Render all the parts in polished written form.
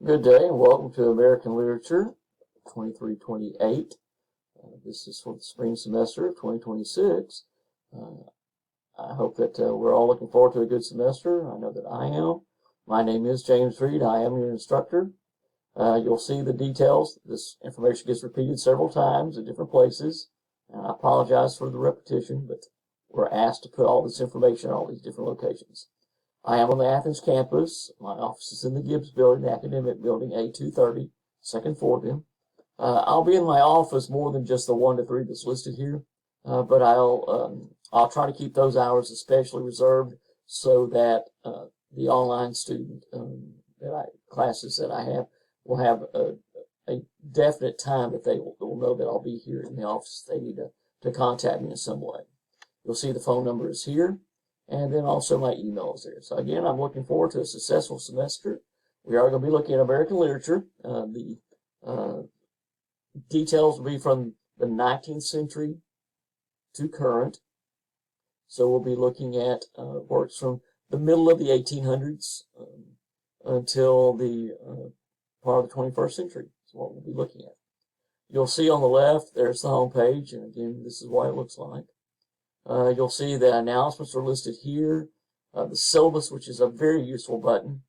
Good day and welcome to American Literature 2328. This is for the spring semester of 2026. I hope that we're all looking forward to a good semester. I know that I am. My name is James Reed. I am your instructor. You'll see the details. This information gets repeated several times in different places. And I apologize for the repetition, but we're asked to put all this information in all these different locations. I am on the Athens campus. My office is in the Gibbs building, the academic building, A230, second floor then. I'll be in my office more than just the 1 to 3 that's listed here, but I'll try to keep those hours especially reserved so that the online student classes that I have will have a definite time that they will know that I'll be here in the office if they need to contact me in some way. You'll see the phone number is here. And then also my email is there. So again, I'm looking forward to a successful semester. We are going to be looking at American literature. The details will be from the 19th century to current. So we'll be looking at works from the middle of the 1800s until the part of the 21st century. That's what we'll be looking at. You'll see on the left, there's the home page. And again, this is what it looks like. You'll see the announcements are listed here. The syllabus, which is a very useful button.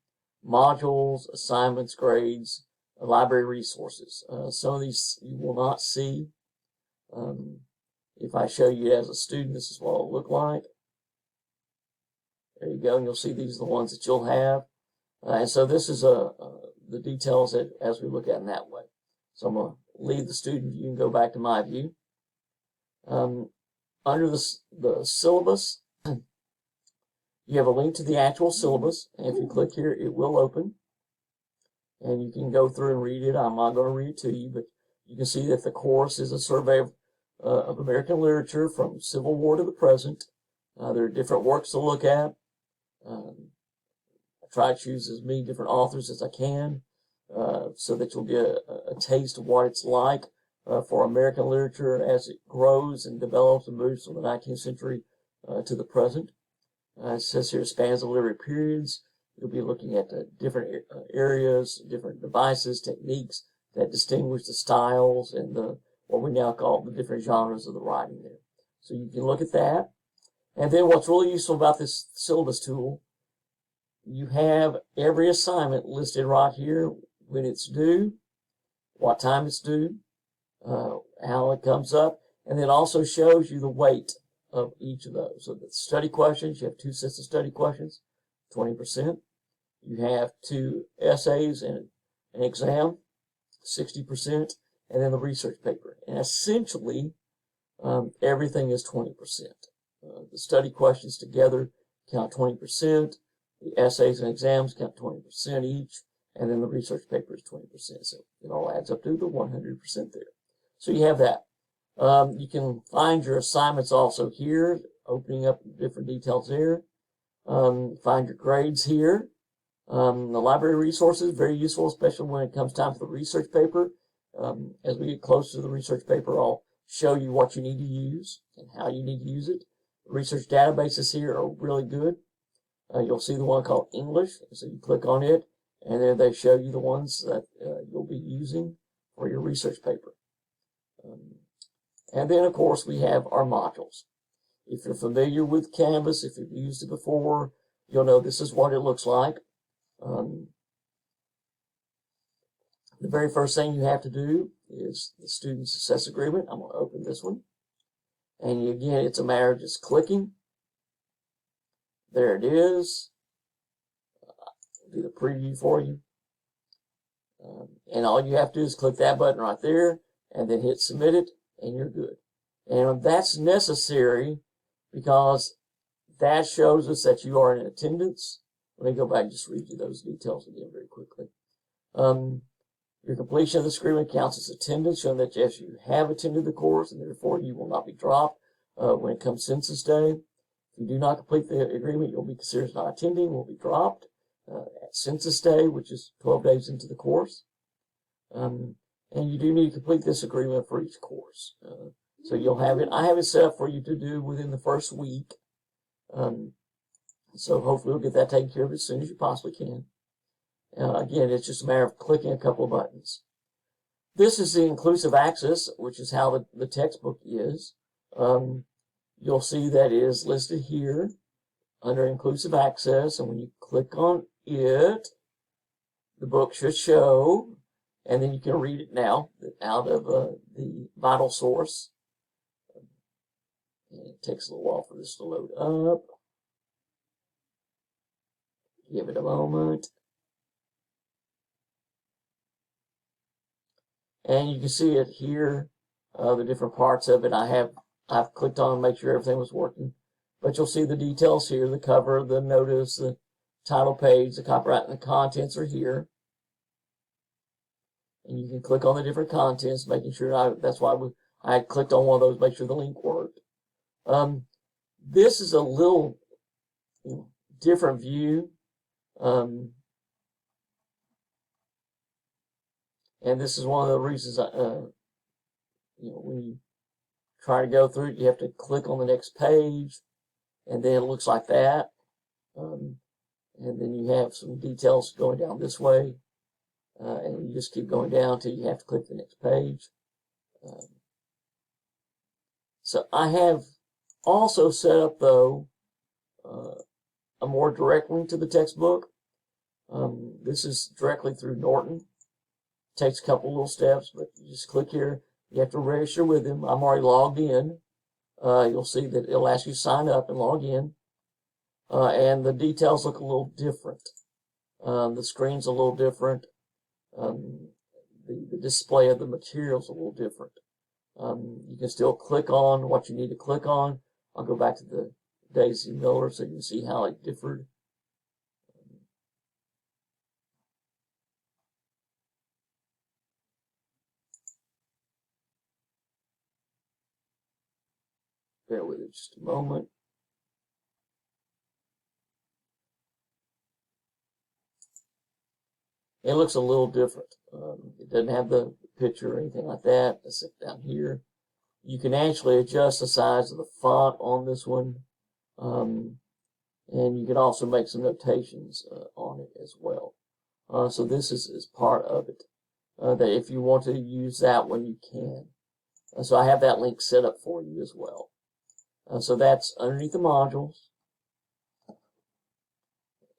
Modules, assignments, grades, library resources. Some of these you will not see. If I show you as a student, this is what it'll look like. There you go, and you'll see these are the ones that you'll have. And so this is the details as we look at in that way. So I'm going to leave the student view and go back to my view. Under the syllabus, you have a link to the actual syllabus, and if you click here, it will open, and you can go through and read it. I'm not going to read it to you, but you can see that the course is a survey of American literature from Civil War to the present. There are different works to look at. I try to choose as many different authors as I can so that you'll get a taste of what it's like for American literature as it grows and develops and moves from the 19th century to the present. It says here spans of literary periods. You'll be looking at different areas, different devices, techniques that distinguish the styles and what we now call the different genres of the writing there. So you can look at that. And then what's really useful about this syllabus tool, you have every assignment listed right here, when it's due, what time it's due, how it comes up, and it also shows you the weight of each of those. So the study questions, you have 2 sets of study questions, 20%. You have 2 essays and an exam, 60%, and then the research paper. And essentially, everything is 20%. The study questions together count 20%. The essays and exams count 20% each, and then the research paper is 20%. So it all adds up to the 100% there. So you have that. You can find your assignments also here, opening up different details there. Find your grades here. The library resources, very useful, especially when it comes time for the research paper. As we get closer to the research paper, I'll show you what you need to use and how you need to use it. The research databases here are really good. You'll see the one called English, so you click on it, and then they show you the ones that you'll be using for your research paper. And then, of course, we have our modules. If you're familiar with Canvas, if you've used it before, you'll know this is what it looks like. The very first thing you have to do is the Student Success Agreement. I'm going to open this one. And again, it's a matter of just clicking. There it is. I'll do the preview for you. And all you have to do is click that button right there and then hit submit it, and you're good. And that's necessary because that shows us that you are in attendance. Let me go back and just read you those details again very quickly. Your completion of this agreement counts as attendance, showing that yes, you have attended the course, and therefore you will not be dropped when it comes census day. If you do not complete the agreement, you'll be considered as not attending, will be dropped at census day, which is 12 days into the course. And you do need to complete this agreement for each course. So you'll have it. I have it set up for you to do within the first week. So hopefully we'll get that taken care of as soon as you possibly can. Again, it's just a matter of clicking a couple of buttons. This is the inclusive access, which is how the textbook is. You'll see that it is listed here under inclusive access, and when you click on it, the book should show, and then you can read it now out of the vital source. And it takes a little while for this to load up. Give it a moment. And you can see it here, the different parts of it. I've clicked on to make sure everything was working. But you'll see the details here, the cover, the notice, the title page, the copyright, and the contents are here. And you can click on the different contents, making sure that's why I had clicked on one of those, make sure the link worked. This is a little different view. And this is one of the reasons, when you try to go through it, you have to click on the next page, and then it looks like that. And then you have some details going down this way, and you just keep going down until you have to click the next page. So I have also set up, though, a more direct link to the textbook. This is directly through Norton. Takes a couple little steps, but you just click here. You have to register with them. I'm already logged in. You'll see that it'll ask you to sign up and log in. And the details look a little different. The screen's a little different. The display of the material's a little different. You can still click on what you need to click on. I'll go back to the Daisy Miller so you can see how it differed. Bear with it just a moment. It looks a little different. It doesn't have the picture or anything like that. Let's sit down here. You can actually adjust the size of the font on this one. And you can also make some notations on it as well. So this is part of it. That if you want to use that one, you can. So I have that link set up for you as well. So that's underneath the modules,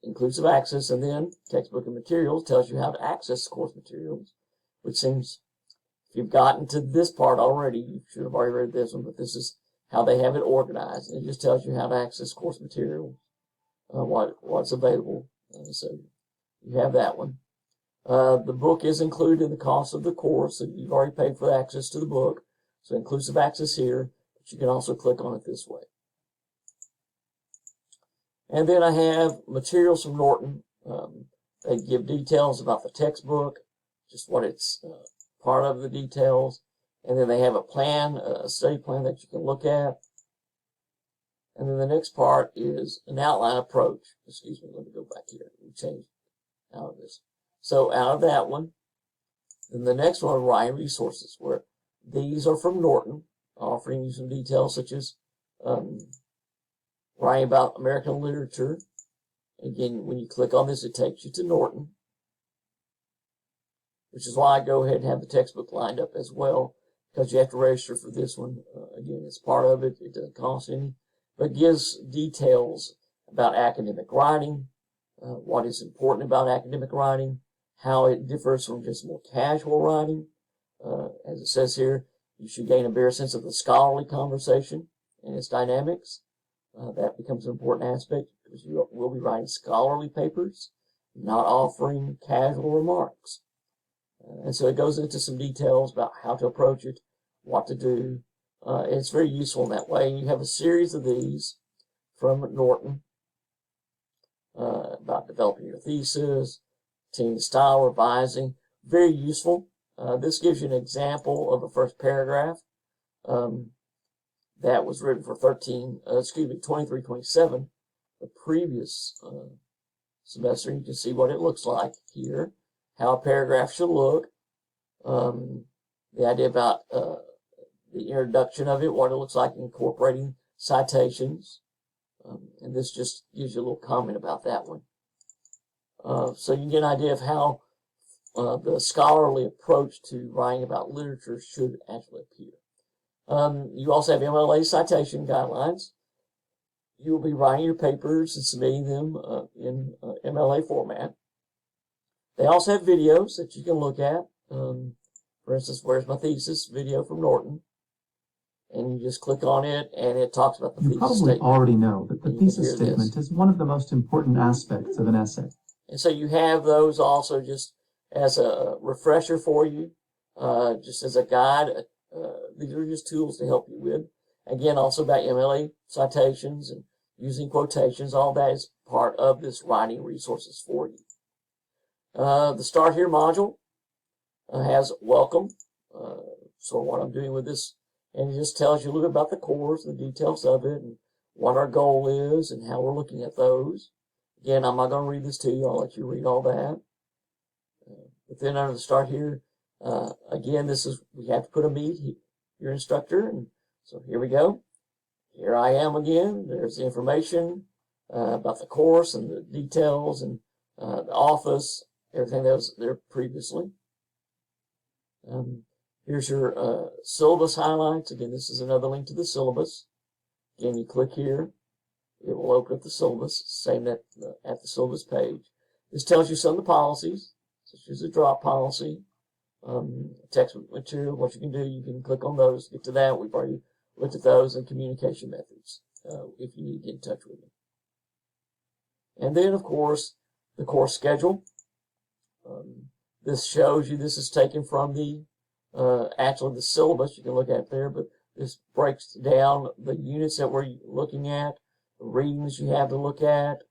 inclusive access, and then textbook and materials tells you how to access course materials, which seems, if you've gotten to this part already, you should have already read this one, but this is how they have it organized. It just tells you how to access course materials, what's available. So you have that one. The book is included in the cost of the course, so you've already paid for access to the book. So inclusive access here. You can also click on it this way. And then I have materials from Norton. They give details about the textbook, just what it's part of the details. And then they have a plan, a study plan that you can look at. And then the next part is an outline approach. Excuse me, let me go back here. We changed out of this. So out of that one, then the next one, writing resources, where these are from Norton, offering you some details such as writing about American literature. Again, when you click on this, it takes you to Norton, which is why I go ahead and have the textbook lined up as well, because you have to register for this one. Again, it's part of it. It doesn't cost any, but gives details about academic writing, what is important about academic writing, how it differs from just more casual writing. As it says here, you should gain a better sense of the scholarly conversation and its dynamics. That becomes an important aspect because you will be writing scholarly papers, not offering casual remarks. And so it goes into some details about how to approach it, what to do. It's very useful in that way. And you have a series of these from Norton about developing your thesis, teaching style, revising. Very useful. This gives you an example of the first paragraph that was written for 23-27, the previous semester. You can see what it looks like here, how a paragraph should look, the idea about the introduction of it, what it looks like incorporating citations, and this just gives you a little comment about that one. So you can get an idea of how the scholarly approach to writing about literature should actually appear. You also have MLA citation guidelines. You will be writing your papers and submitting them in MLA format. They also have videos that you can look at. For instance, where's my thesis? Video from Norton. And you just click on it, and it talks about the thesis statement. You probably already know that the thesis statement is one of the most important aspects of an essay. And so you have those also just as a refresher for you, just as a guide. These are just tools to help you with. Again, also about MLA citations and using quotations. All that is part of this writing resources for you. The Start Here module has welcome, so what I'm doing with this, and it just tells you a little bit about the course, the details of it, and what our goal is, and how we're looking at those. Again, I'm not going to read this to you. I'll let you read all that. But then under the Start Here, again, this is, we have to put a meet your instructor, and so here we go. Here I am again. There's the information about the course and the details and the office, everything that was there previously. Here's your syllabus highlights. Again, this is another link to the syllabus. Again, you click here. It will open up the syllabus, same at the syllabus page. This tells you some of the policies, such as the drop policy, text material, what you can do. You can click on those, get to that. We've already looked at those, and communication methods, if you need to get in touch with me. And then, of course, the course schedule. This shows you, this is taken from the, actually the syllabus, you can look at it there, but this breaks down the units that we're looking at, the readings you have to look at.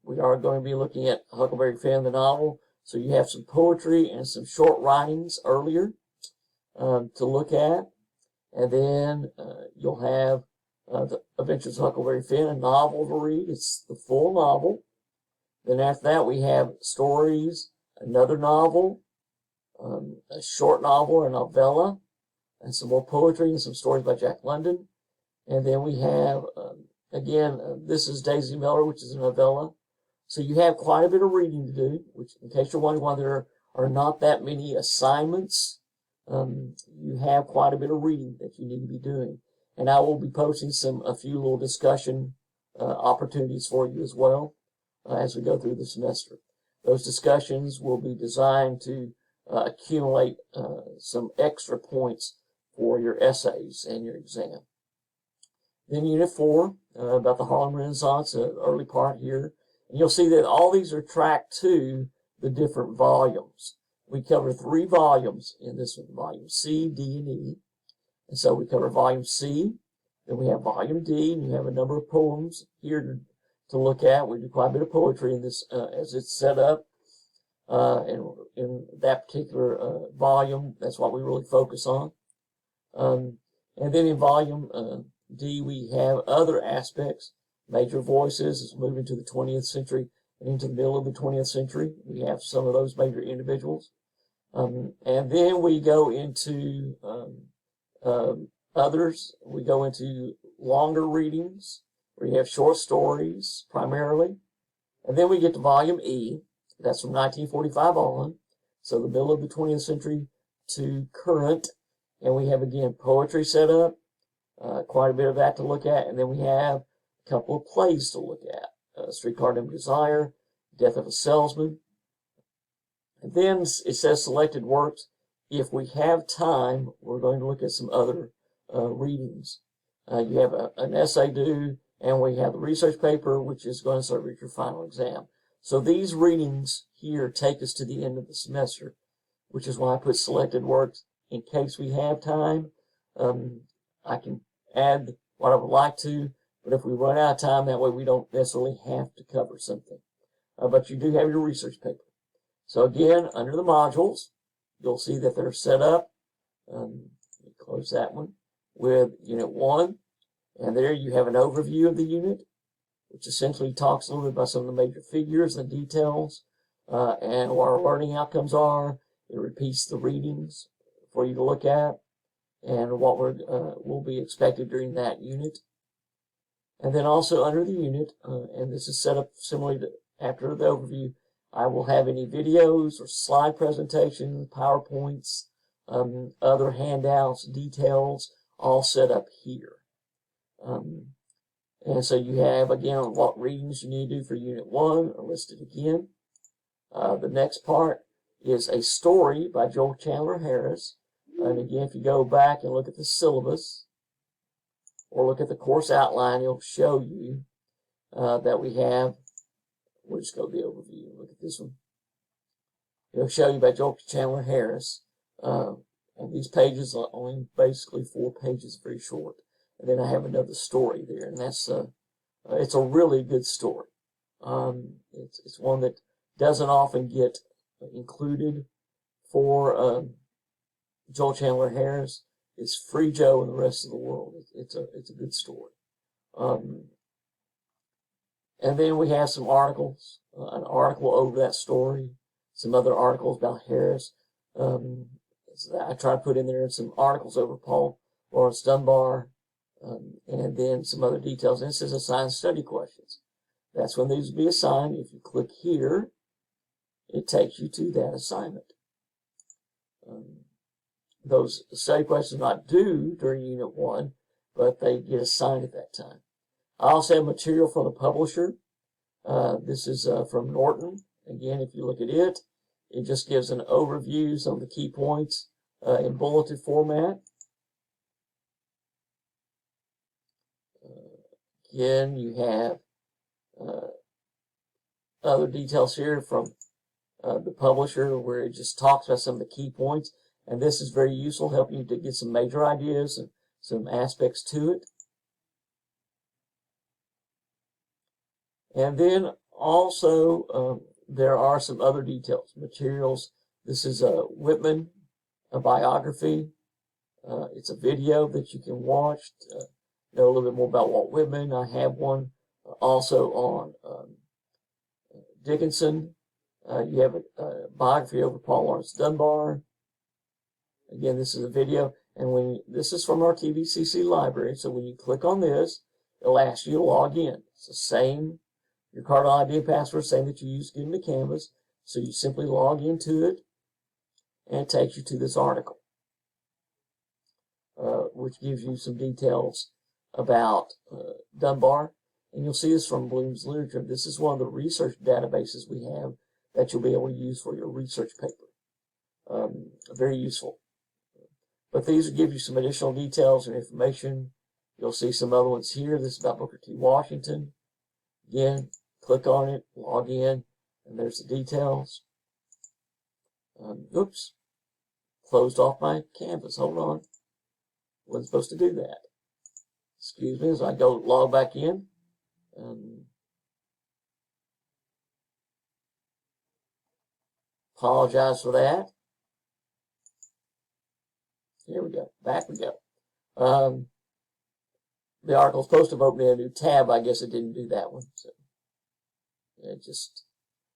We are going to be looking at Huckleberry Finn, the novel, so you have some poetry and some short writings earlier to look at. And then you'll have the Adventures of Huckleberry Finn, a novel to read. It's the full novel. Then after that, we have stories, another novel, a short novel, a novella, and some more poetry and some stories by Jack London. And then we have, again, this is Daisy Miller, which is a novella. So you have quite a bit of reading to do, which, in case you're wondering why there are not that many assignments, you have quite a bit of reading that you need to be doing. And I will be posting a few little discussion opportunities for you as well as we go through the semester. Those discussions will be designed to accumulate some extra points for your essays and your exam. Then Unit 4, about the Harlem Renaissance, early part here. And you'll see that all these are tracked to the different volumes. We cover 3 volumes in this one, volume C, D, and E. And so we cover volume C, then we have volume D, and you have a number of poems here to look at. We do quite a bit of poetry in this as it's set up. And in that particular volume, that's what we really focus on. And then in volume D, we have other aspects. Major voices is moving to the 20th century and into the middle of the 20th century. We have some of those major individuals. And then we go into others. We go into longer readings, where you have short stories primarily. And then we get to volume E. That's from 1945 on, so the middle of the 20th century to current. And we have, again, poetry set up, quite a bit of that to look at. And then we have a couple of plays to look at. Streetcar Named Desire, Death of a Salesman. And then it says selected works. If we have time, we're going to look at some other readings. You have an essay due, and we have the research paper, which is going to serve as your final exam. So these readings here take us to the end of the semester, which is why I put selected works in case we have time. I can add what I would like to, but if we run out of time, that way we don't necessarily have to cover something. But you do have your research paper. So again, under the modules, you'll see that they're set up. Let me close that one with Unit 1. And there you have an overview of the unit, which essentially talks a little bit about some of the major figures and details, and what our learning outcomes are. It repeats the readings for you to look at, and what will be expected during that unit. And then also under the unit, and this is set up similarly after the overview, I will have any videos or slide presentations, PowerPoints, other handouts, details, all set up here. And so you have, again, what readings you need to do for Unit 1 are listed again. The next part is a story by Joel Chandler Harris. And again, if you go back and look at the syllabus or look at the course outline, it'll show you that we have, we'll just go to the overview. Look at this one. It'll show you by Joel Chandler Harris. And these pages are only basically 4 pages, very short. And then I have another story there, and that's it's a really good story. It's one that doesn't often get included for Joel Chandler Harris. It's Free Joe and the Rest of the World. It's a good story. And then we have some articles, an article over that story, some other articles about Harris. So I try to put in there some articles over Paul Laurence Dunbar, and then some other details. And this is assigned study questions. That's when these will be assigned. If you click here, it takes you to that assignment. Those study questions are not due during Unit 1, but they get assigned at that time. I also have material from the publisher. This is from Norton. Again, if you look at it, it just gives an overview, some of the key points in bulleted format. Again, you have other details here from the publisher where it just talks about some of the key points. And this is very useful, helping you to get some major ideas and some aspects to it. And then also, there are some other details, materials. This is Whitman, a biography. It's a video that you can watch to know a little bit more about Walt Whitman. I have one also on Dickinson. You have a biography over Paul Laurence Dunbar. Again, this is a video, and this is from our TVCC library. So when you click on this, it'll ask you to log in. It's the same, your Cardinal ID and password, same that you used to get into Canvas. So you simply log into it, and it takes you to this article, which gives you some details about Dunbar. And you'll see this from Bloom's Literature. This is one of the research databases we have that you'll be able to use for your research paper. Very useful. But these will give you some additional details and information. You'll see some other ones here. This is about Booker T. Washington. Again, click on it, log in, and there's the details. Oops, closed off my Canvas. Hold on. Wasn't supposed to do that. Excuse me as I go log back in. Apologize for that. Here we go. Back we go. The article's supposed to open in a new tab. I guess it didn't do that one. So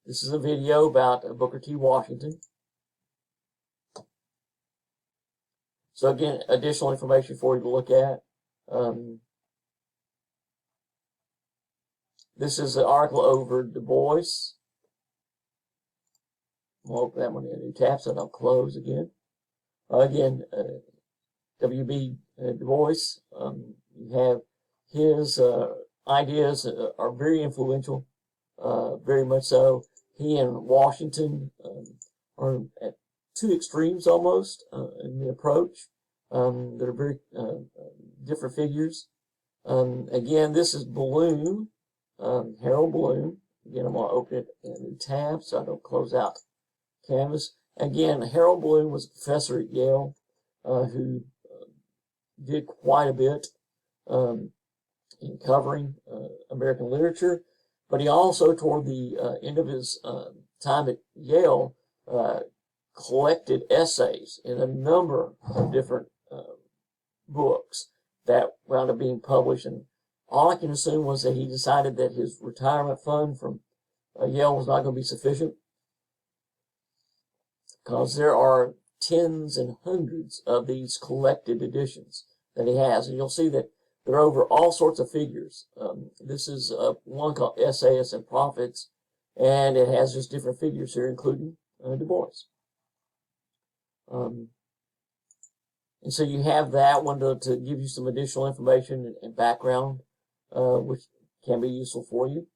this is a video about Booker T. Washington. So again, additional information for you to look at. This is an article over Du Bois. I'll open that one in a new tab so I don't close again. W.B. Du Bois, you have his ideas are very influential, very much so. He and Washington are at two extremes almost in the approach. They're very different figures. Again, this is Bloom, Harold Bloom. Again, I'm going to open it in a new tab so I don't close out Canvas. Again, Harold Bloom was a professor at Yale who did quite a bit in covering American literature, but he also, toward the end of his time at Yale, collected essays in a number of different books that wound up being published. And all I can assume was that he decided that his retirement fund from Yale was not going to be sufficient, because there are tens and hundreds of these collected editions that he has. And you'll see that they're over all sorts of figures. This is one called Essayists and Prophets. And it has just different figures here, including Du Bois. And so you have that one to give you some additional information and background, which can be useful for you.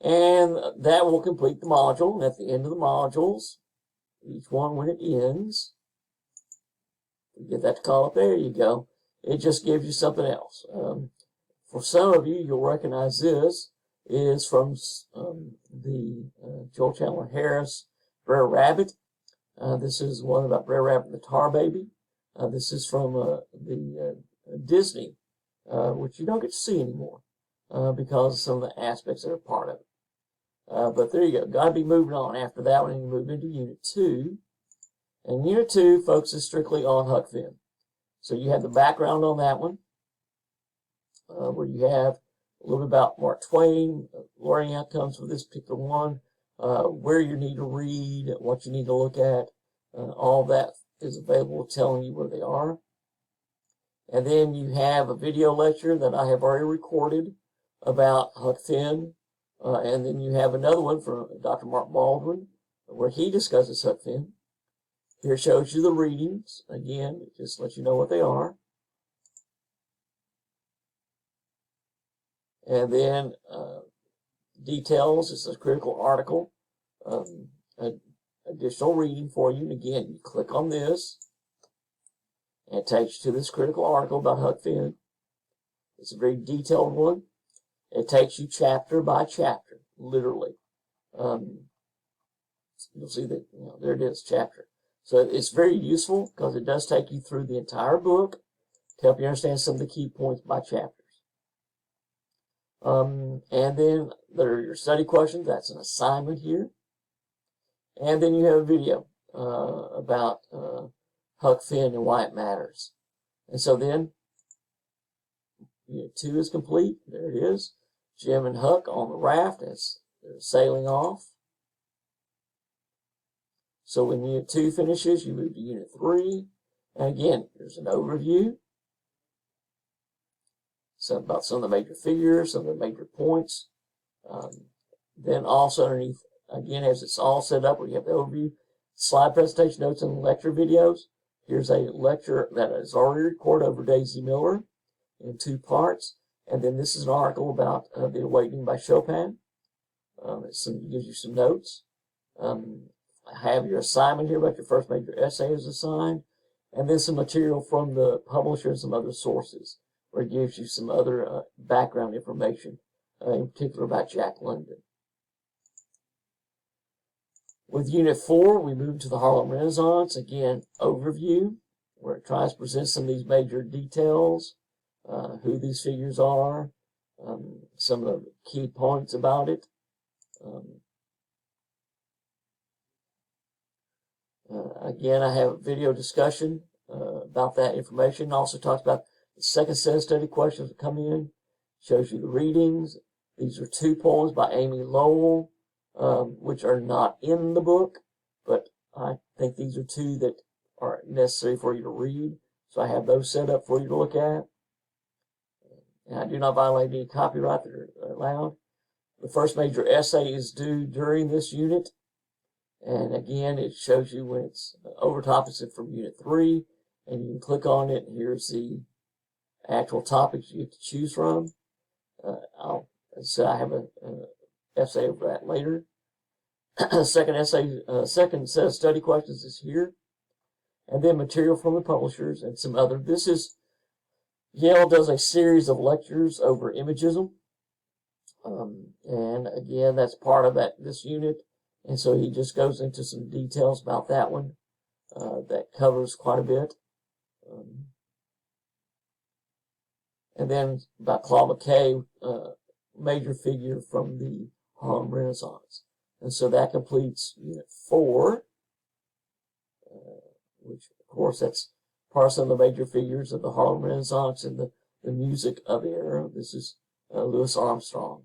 And that will complete the module. And at the end of the modules, each one when it ends, you get that to call up, there you go. It just gives you something else. For some of you, you'll recognize this is from the Joel Chandler Harris Brer Rabbit. This is one about Brer Rabbit and the Tar Baby. This is from the Disney, which you don't get to see anymore because of some of the aspects that are part of it. But there you go. Got to be moving on after that one, and you move into Unit 2. And Unit 2 focuses strictly on Huck Finn. So you have the background on that one, where you have a little bit about Mark Twain, learning outcomes for this particular one, where you need to read, what you need to look at. All that is available, telling you where they are. And then you have a video lecture that I have already recorded about Huck Finn. And then you have another one from Dr. Mark Baldwin, where he discusses Huck Finn. Here shows you the readings. Again, just let you know what they are. And then details. It's a critical article. Additional reading for you. And again, you click on this, and it takes you to this critical article about Huck Finn. It's a very detailed one. It takes you chapter by chapter, literally. You'll see that, there it is, chapter. So it's very useful because it does take you through the entire book to help you understand some of the key points by chapters. And then there are your study questions. That's an assignment here. And then you have a video about Huck Finn and why it matters. And so then, Unit 2 is complete. There it is. Jim and Huck on the raft as they're sailing off. So when Unit 2 finishes, you move to Unit 3. And again, there's an overview. So about some of the major figures, some of the major points. Then also underneath, again, as it's all set up, where you have the overview, slide presentation notes, and lecture videos. Here's a lecture that is already recorded over Daisy Miller in 2 parts. And then this is an article about The Awakening by Chopin. It gives you some notes. I have your assignment here about your first major essay is assigned. And then some material from the publisher and some other sources, where it gives you some other background information, in particular about Jack London. With Unit 4, we move to the Harlem Renaissance. Again, overview, where it tries to present some of these major details, who these figures are, some of the key points about it. Again, I have a video discussion about that information. Also talks about the second set of study questions that come in. Shows you the readings. These are 2 poems by Amy Lowell, which are not in the book, but I think these are 2 that are necessary for you to read. So I have those set up for you to look at. And I do not violate any copyright that are allowed. The first major essay is due during this unit. And again, it shows you when it's over top, it's from Unit 3. And you can click on it, and here's the actual topics you get to choose from. I have an essay over that later. Second set of study questions is here. And then material from the publishers and some other. This is, Yale does a series of lectures over imagism. And again, that's part of this unit. And so he just goes into some details about that one that covers quite a bit. And then about Claude McKay, major figure from the Harlem Renaissance. And so that completes Unit 4, which, of course, that's part of some of the major figures of the Harlem Renaissance and the music of the era. This is Louis Armstrong.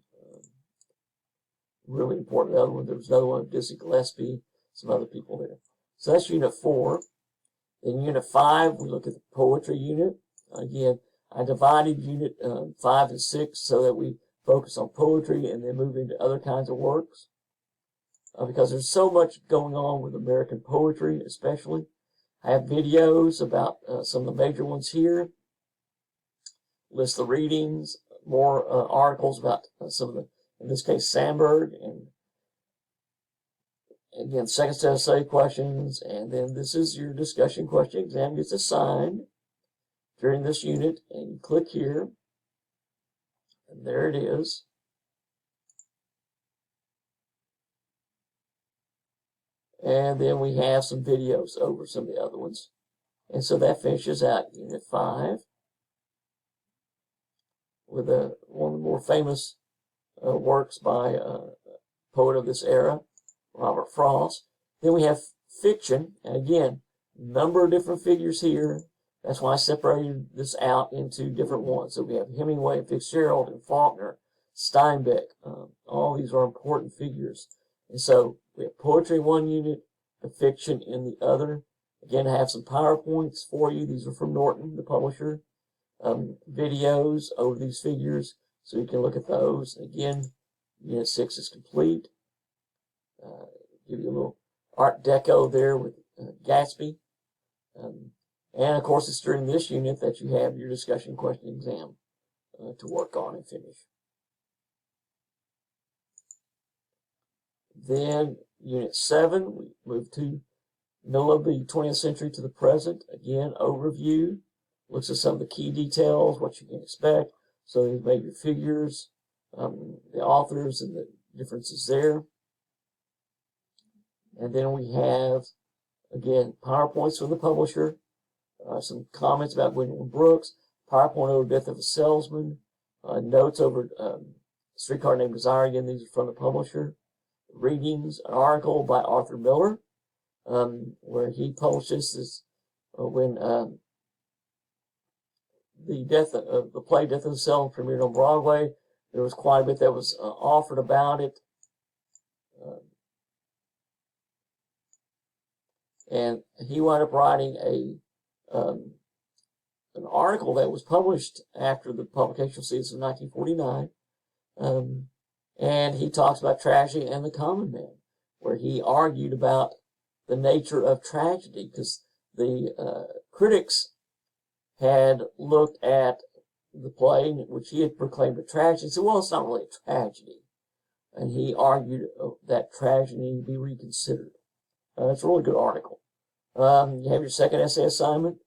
Really important. Other one, there was another one of Dizzy Gillespie, some other people there. So that's Unit 4. In Unit 5, we look at the poetry unit. Again, I divided Unit 5 and 6 so that we focus on poetry and then move into other kinds of works. because there's so much going on with American poetry, especially. I have videos about some of the major ones here. List the readings, more articles about some of the, in this case, Sandburg, and again, second set of study questions, and then this is your discussion question. Exam gets assigned during this unit, and you click here, and there it is. And then we have some videos over some of the other ones. And so that finishes out Unit 5 with one of the more famous works by a poet of this era, Robert Frost. Then we have fiction, and again, number of different figures here. That's why I separated this out into different ones. So we have Hemingway, and Fitzgerald, and Faulkner, Steinbeck. All these are important figures. And so we have poetry in one unit, the fiction in the other. Again, I have some PowerPoints for you. These are from Norton, the publisher. Videos over these figures, so you can look at those. Again, Unit 6 is complete. Give you a little Art Deco there with Gatsby. And of course, it's during this unit that you have your discussion question exam to work on and finish. Then Unit 7, we move to middle of the 20th century to the present. Again, overview. Looks at some of the key details, what you can expect. So there's maybe figures, the authors and the differences there. And then we have, again, PowerPoints from the publisher, some comments about Gwendolyn Brooks, PowerPoint over Death of a Salesman, notes over Streetcar Named Desire. Again, these are from the publisher. Readings, an article by Arthur Miller, where he publishes this when the play Death of the Salesman premiered on Broadway. There was quite a bit that was offered about it. And he wound up writing an article that was published after the publication season of 1949. And he talks about tragedy and the common man, where he argued about the nature of tragedy, because the critics had looked at the play, which he had proclaimed a tragedy, and said, well, it's not really a tragedy. And he argued that tragedy needed to be reconsidered. It's a really good article. You have your second essay assignment,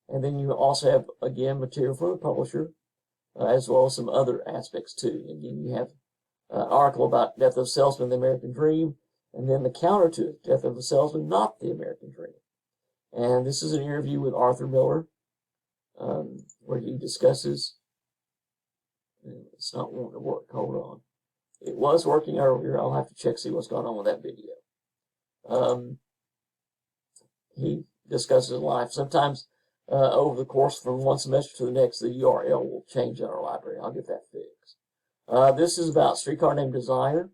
and then you also have, again, material from the publisher, as well as some other aspects, too. Again, you have an article about Death of a Salesman, the American Dream, and then the counter to it, Death of a Salesman, not the American Dream. And this is an interview with Arthur Miller, where he discusses, it's not wanting to work, hold on. It was working earlier, I'll have to check, see what's going on with that video. He discusses life. Sometimes over the course from one semester to the next, the URL will change in our library. I'll get that fixed. This is about Streetcar Named Desire.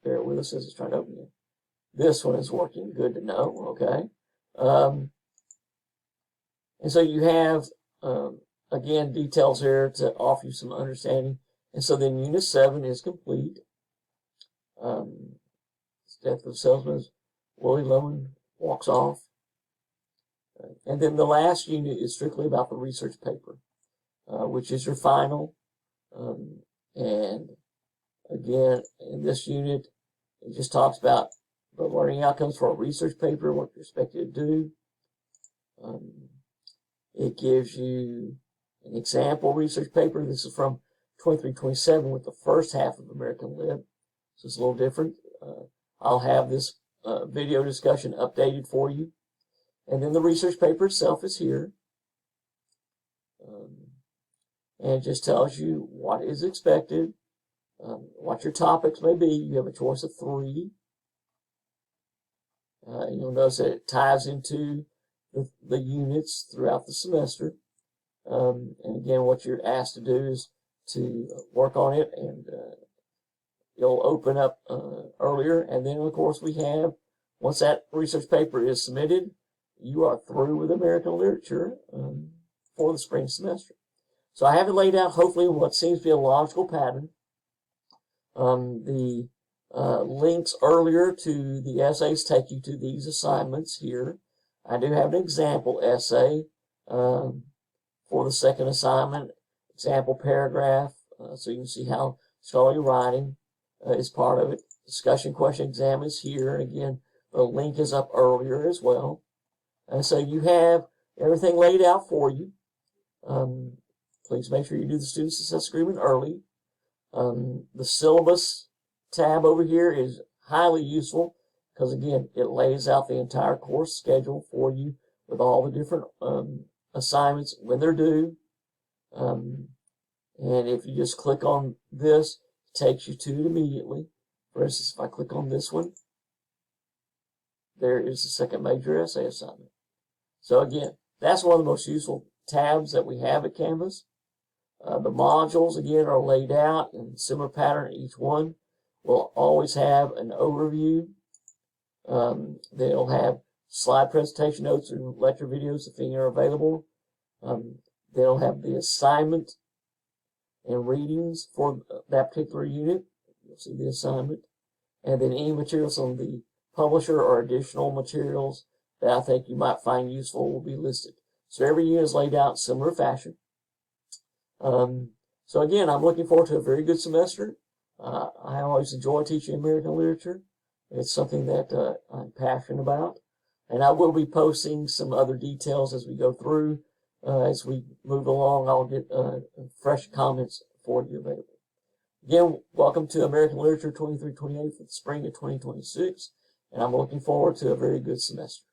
Bear with us as it's trying to open it. This one is working. Good to know. Okay. And so you have, again, details here to offer you some understanding. And so then Unit 7 is complete. Death of the Salesman, Willie Loman walks off. And then the last unit is strictly about the research paper, which is your final. And again, in this unit, it just talks about the learning outcomes for a research paper, what you're expected to do. It gives you an example research paper. This is from 2327 with the first half of American Lib. So it's a little different. I'll have this video discussion updated for you. And then the research paper itself is here. And it just tells you what is expected, what your topics may be. You have a choice of 3. You'll notice that it ties into the units throughout the semester. And again, what you're asked to do is to work on it, and you'll open up earlier. And then, of course, we have, once that research paper is submitted, you are through with American literature for the spring semester. So I have it laid out, hopefully, in what seems to be a logical pattern. The links earlier to the essays take you to these assignments here. I do have an example essay for the second assignment, example paragraph, so you can see how scholarly writing is part of it. Discussion question exam is here, and again, the link is up earlier as well. So you have everything laid out for you. Please make sure you do the student success agreement early. The syllabus tab over here is highly useful because, again, it lays out the entire course schedule for you with all the different assignments when they're due. And if you just click on this, it takes you to it immediately. For instance, if I click on this one, there is the second major essay assignment. So again, that's one of the most useful tabs that we have at Canvas. The modules, again, are laid out in similar pattern. Each one will always have an overview. They'll have slide presentation notes and lecture videos if any are available. They'll have the assignment and readings for that particular unit. You'll see the assignment. And then any materials on the publisher or additional materials that I think you might find useful will be listed. So every unit is laid out in similar fashion. So again, I'm looking forward to a very good semester. I always enjoy teaching American literature. It's something that I'm passionate about. And I will be posting some other details as we go through. As we move along, I'll get fresh comments for you available. Again, welcome to American Literature 2328 for the spring of 2026. And I'm looking forward to a very good semester.